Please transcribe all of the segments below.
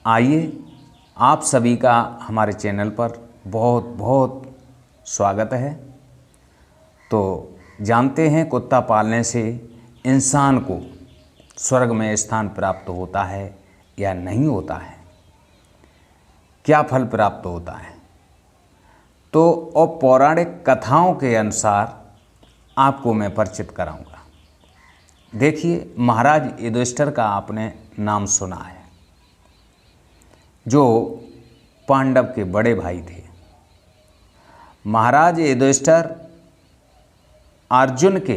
आइए, आप सभी का हमारे चैनल पर बहुत बहुत स्वागत है। तो जानते हैं कुत्ता पालने से इंसान को स्वर्ग में स्थान प्राप्त होता है या नहीं होता है, क्या फल प्राप्त होता है। तो और पौराणिक कथाओं के अनुसार आपको मैं परिचित कराऊंगा। देखिए, महाराज युधिष्ठिर का आपने नाम सुना है, जो पांडव के बड़े भाई थे। महाराज युधिष्ठिर अर्जुन के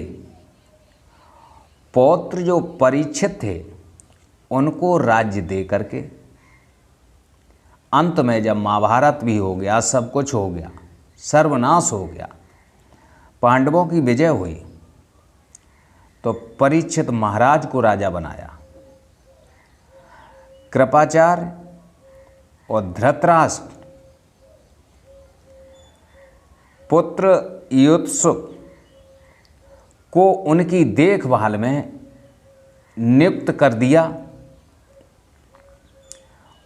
पौत्र जो परीक्षित थे, उनको राज्य दे करके अंत में जब महाभारत भी हो गया, सब कुछ हो गया, सर्वनाश हो गया, पांडवों की विजय हुई, तो परीक्षित महाराज को राजा बनाया। कृपाचार्य और धृतराष्ट्र पुत्र युधिष्ठिर को उनकी देखभाल में नियुक्त कर दिया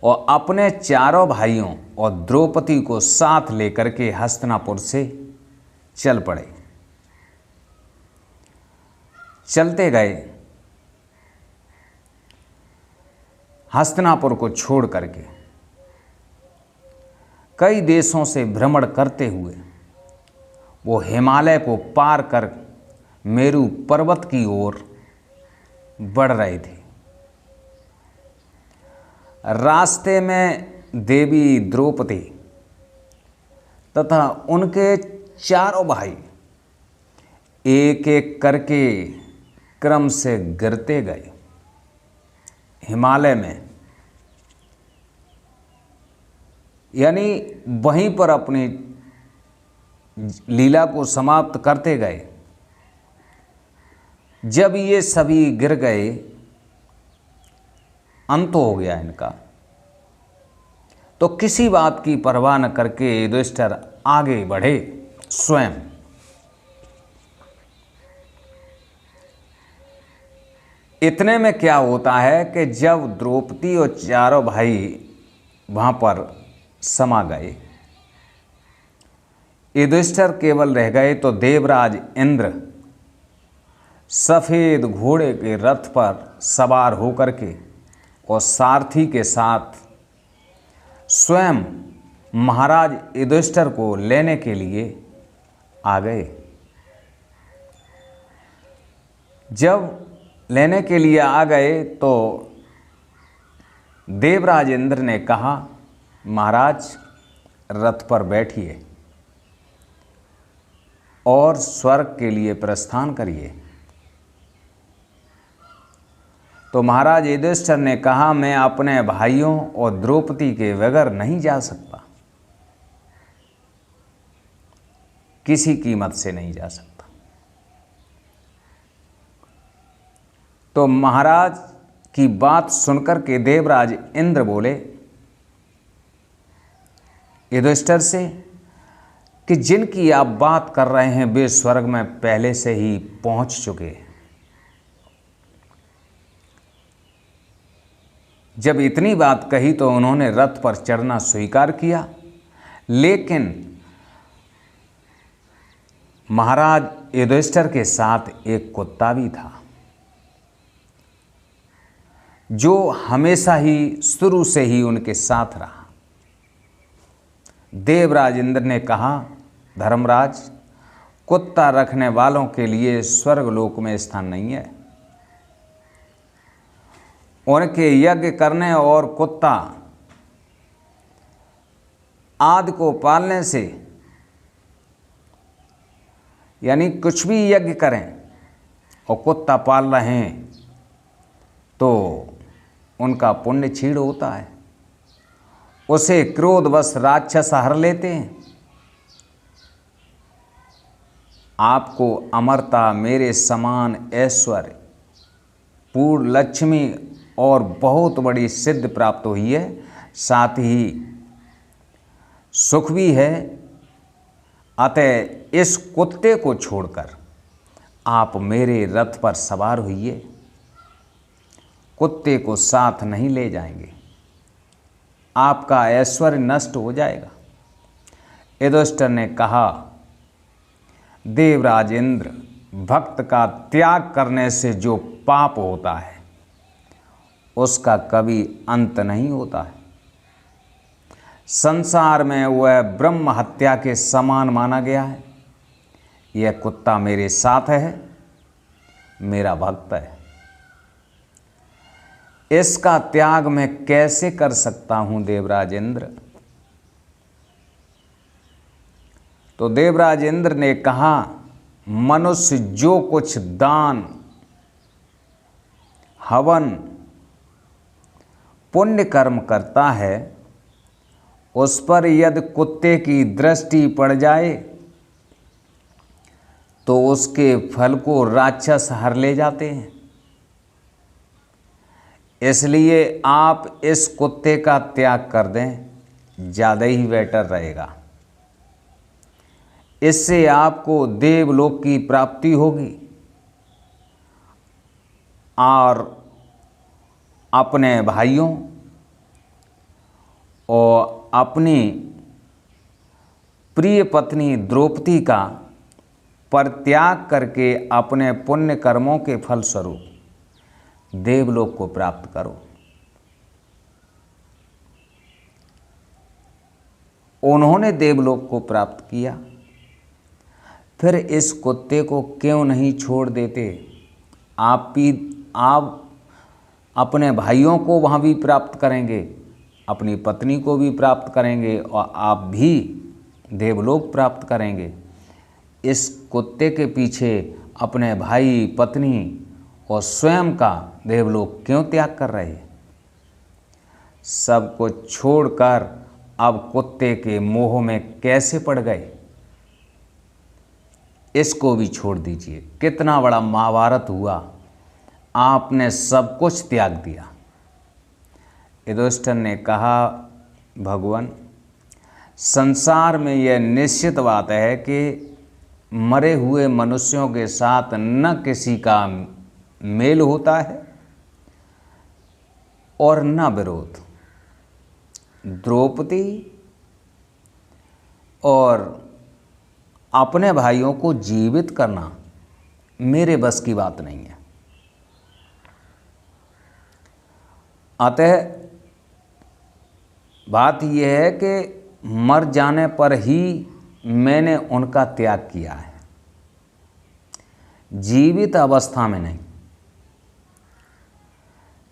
और अपने चारों भाइयों और द्रौपदी को साथ लेकर के हस्तिनापुर से चल पड़े। चलते गए, हस्तिनापुर को छोड़ करके कई देशों से भ्रमण करते हुए वो हिमालय को पार कर मेरु पर्वत की ओर बढ़ रहे थे। रास्ते में देवी द्रौपदी तथा उनके चारों भाई एक एक करके क्रम से गिरते गए। हिमालय में यानी वहीं पर अपनी लीला को समाप्त करते गए। जब ये सभी गिर गए, अंत हो गया इनका, तो किसी बात की परवाह न करके युधिष्ठिर आगे बढ़े स्वयं। इतने में क्या होता है कि जब द्रौपदी और चारों भाई वहां पर समा गए, युधिष्ठिर केवल रह गए, तो देवराज इंद्र सफेद घोड़े के रथ पर सवार होकर के और सारथी के साथ स्वयं महाराज युधिष्ठिर को लेने के लिए आ गए। जब लेने के लिए आ गए तो देवराज इंद्र ने कहा, महाराज रथ पर बैठिए और स्वर्ग के लिए प्रस्थान करिए। तो महाराज युधिष्ठिर ने कहा, मैं अपने भाइयों और द्रौपदी के बगैर नहीं जा सकता, किसी कीमत से नहीं जा सकता। तो महाराज की बात सुनकर के देवराज इंद्र बोले युधिष्ठिर से कि जिनकी आप बात कर रहे हैं वे स्वर्ग में पहले से ही पहुंच चुके हैं। जब इतनी बात कही तो उन्होंने रथ पर चढ़ना स्वीकार किया, लेकिन महाराज युधिष्ठिर के साथ एक कुत्ता भी था, जो हमेशा ही शुरू से ही उनके साथ रहा। देवराज इंद्र ने कहा, धर्मराज, कुत्ता रखने वालों के लिए स्वर्गलोक में स्थान नहीं है। उनके यज्ञ करने और कुत्ता आदि को पालने से, यानी कुछ भी यज्ञ करें और कुत्ता पाल रहे हैं तो उनका पुण्य क्षीण होता है, उसे क्रोधवश राक्षस हर लेते हैं। आपको अमरता, मेरे समान ऐश्वर्य, पूर्ण लक्ष्मी और बहुत बड़ी सिद्धि प्राप्त हुई है, साथ ही सुख भी है। अतः इस कुत्ते को छोड़कर आप मेरे रथ पर सवार हुइए, कुत्ते को साथ नहीं ले जाएंगे। आपका ऐश्वर्य नष्ट हो जाएगा। युधिष्ठिर ने कहा, देवराज इंद्र, भक्त का त्याग करने से जो पाप होता है उसका कभी अंत नहीं होता है। संसार में वह ब्रह्म हत्या के समान माना गया है। यह कुत्ता मेरे साथ है, मेरा भक्त है। इसका त्याग मैं कैसे कर सकता हूं देवराज इंद्र? तो देवराज इंद्र ने कहा, मनुष्य जो कुछ दान, हवन, पुण्य कर्म करता है उस पर यदि कुत्ते की दृष्टि पड़ जाए तो उसके फल को राक्षस हर ले जाते हैं। इसलिए आप इस कुत्ते का त्याग कर दें, ज़्यादा ही बेटर रहेगा। इससे आपको देवलोक की प्राप्ति होगी और अपने भाइयों और अपनी प्रिय पत्नी द्रौपदी का परित्याग करके अपने पुण्य कर्मों के फलस्वरूप देवलोक को प्राप्त करो। उन्होंने देवलोक को प्राप्त किया, फिर इस कुत्ते को क्यों नहीं छोड़ देते? आप अपने भाइयों को वहाँ भी प्राप्त करेंगे, अपनी पत्नी को भी प्राप्त करेंगे और आप भी देवलोक प्राप्त करेंगे। इस कुत्ते के पीछे अपने भाई, पत्नी और स्वयं का देवलोक क्यों त्याग कर रहे? सब कुछ छोड़कर अब कुत्ते के मोह में कैसे पड़ गए? इसको भी छोड़ दीजिए। कितना बड़ा महाभारत हुआ, आपने सब कुछ त्याग दिया। युधिष्ठिर ने कहा, भगवान, संसार में यह निश्चित बात है कि मरे हुए मनुष्यों के साथ न किसी का मेल होता है और न विरोध। द्रौपदी और अपने भाइयों को जीवित करना मेरे बस की बात नहीं है। अतः बात यह है कि मर जाने पर ही मैंने उनका त्याग किया है, जीवित अवस्था में नहीं।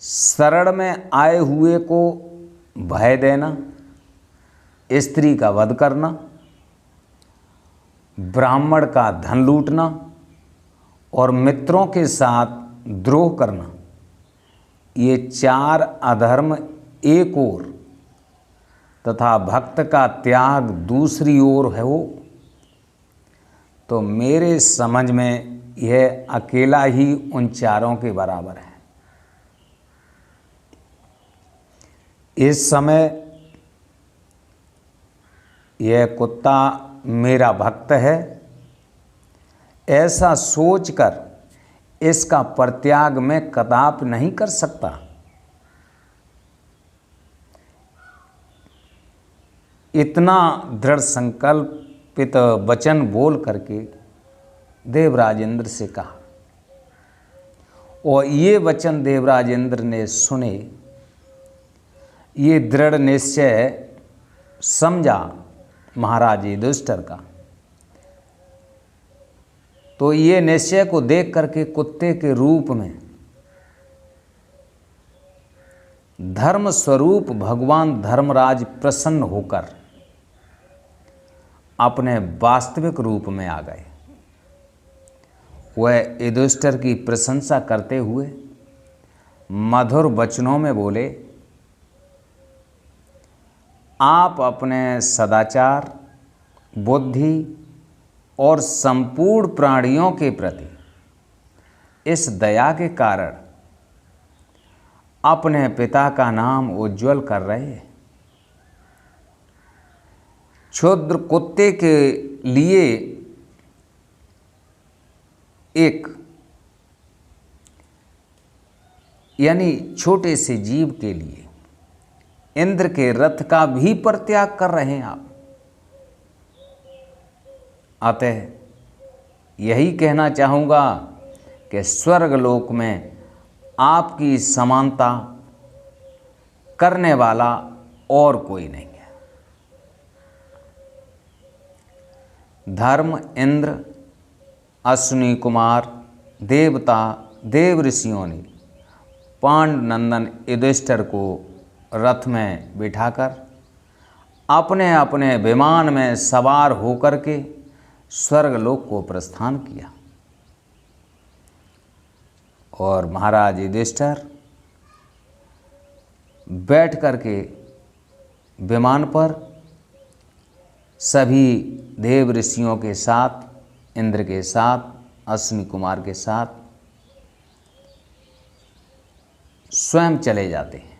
शरण में आए हुए को भय देना, स्त्री का वध करना, ब्राह्मण का धन लूटना और मित्रों के साथ द्रोह करना, ये चार अधर्म एक ओर तथा भक्त का त्याग दूसरी ओर है। वो तो मेरे समझ में यह अकेला ही उन चारों के बराबर है। इस समय यह कुत्ता मेरा भक्त है, ऐसा सोचकर इसका परित्याग मैं कदापि नहीं कर सकता। इतना दृढ़ संकल्पित वचन बोल करके देवराज इंद्र से कहा और ये वचन देवराज इंद्र ने सुने। ये दृढ़ निश्चय समझा महाराज युधिष्ठिर का। तो ये निश्चय को देख करके कुत्ते के रूप में धर्म स्वरूप भगवान धर्मराज प्रसन्न होकर अपने वास्तविक रूप में आ गए। वह युधिष्ठिर की प्रशंसा करते हुए मधुर वचनों में बोले, आप अपने सदाचार, बुद्धि और संपूर्ण प्राणियों के प्रति इस दया के कारण अपने पिता का नाम उज्जवल कर रहे हैं। क्षुद्र कुत्ते के लिए एक यानी छोटे से जीव के लिए इंद्र के रथ का भी परित्याग कर रहे हैं आप। अतः यही कहना चाहूँगा कि स्वर्गलोक में आपकी समानता करने वाला और कोई नहीं है। धर्म, इंद्र, अश्विनी कुमार, देवता, देव ऋषियों ने पांडुनंदन युधिष्ठिर को रथ में बिठाकर अपने अपने विमान में सवार होकर के स्वर्गलोक को प्रस्थान किया और महाराज युधिष्ठिर बैठ करके विमान पर सभी देव ऋषियों के साथ, इंद्र के साथ, अश्विनी कुमार के साथ स्वयं चले जाते हैं।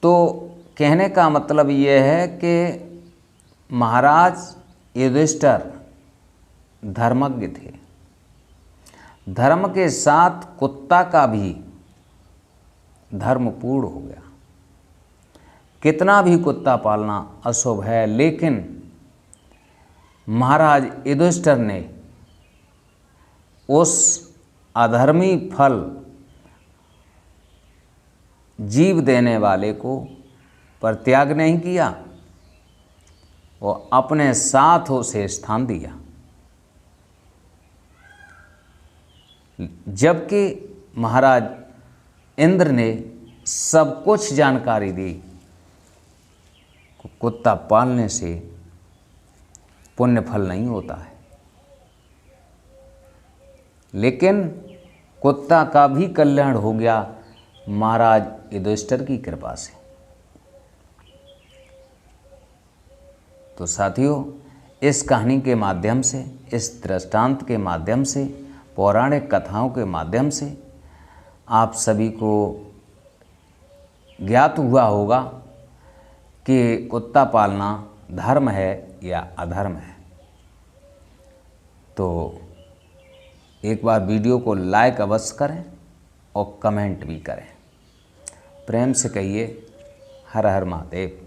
तो कहने का मतलब ये है कि महाराज युधिष्ठिर धर्मज्ञ थे। धर्म के साथ कुत्ता का भी धर्म पूर्ण हो गया। कितना भी कुत्ता पालना अशुभ है, लेकिन महाराज युधिष्ठिर ने उस अधर्मी फल जीव देने वाले को परित्याग नहीं किया, वो अपने साथ उसे स्थान दिया। जबकि महाराज इंद्र ने सब कुछ जानकारी दी, कुत्ता पालने से पुण्य फल नहीं होता है, लेकिन कुत्ता का भी कल्याण हो गया महाराज युधिष्ठिर की कृपा से। तो साथियों, इस कहानी के माध्यम से, इस दृष्टांत के माध्यम से, पौराणिक कथाओं के माध्यम से आप सभी को ज्ञात हुआ होगा कि कुत्ता पालना धर्म है या अधर्म है। तो एक बार वीडियो को लाइक अवश्य करें और कमेंट भी करें। प्रेम से कहिए हर हर महादेव।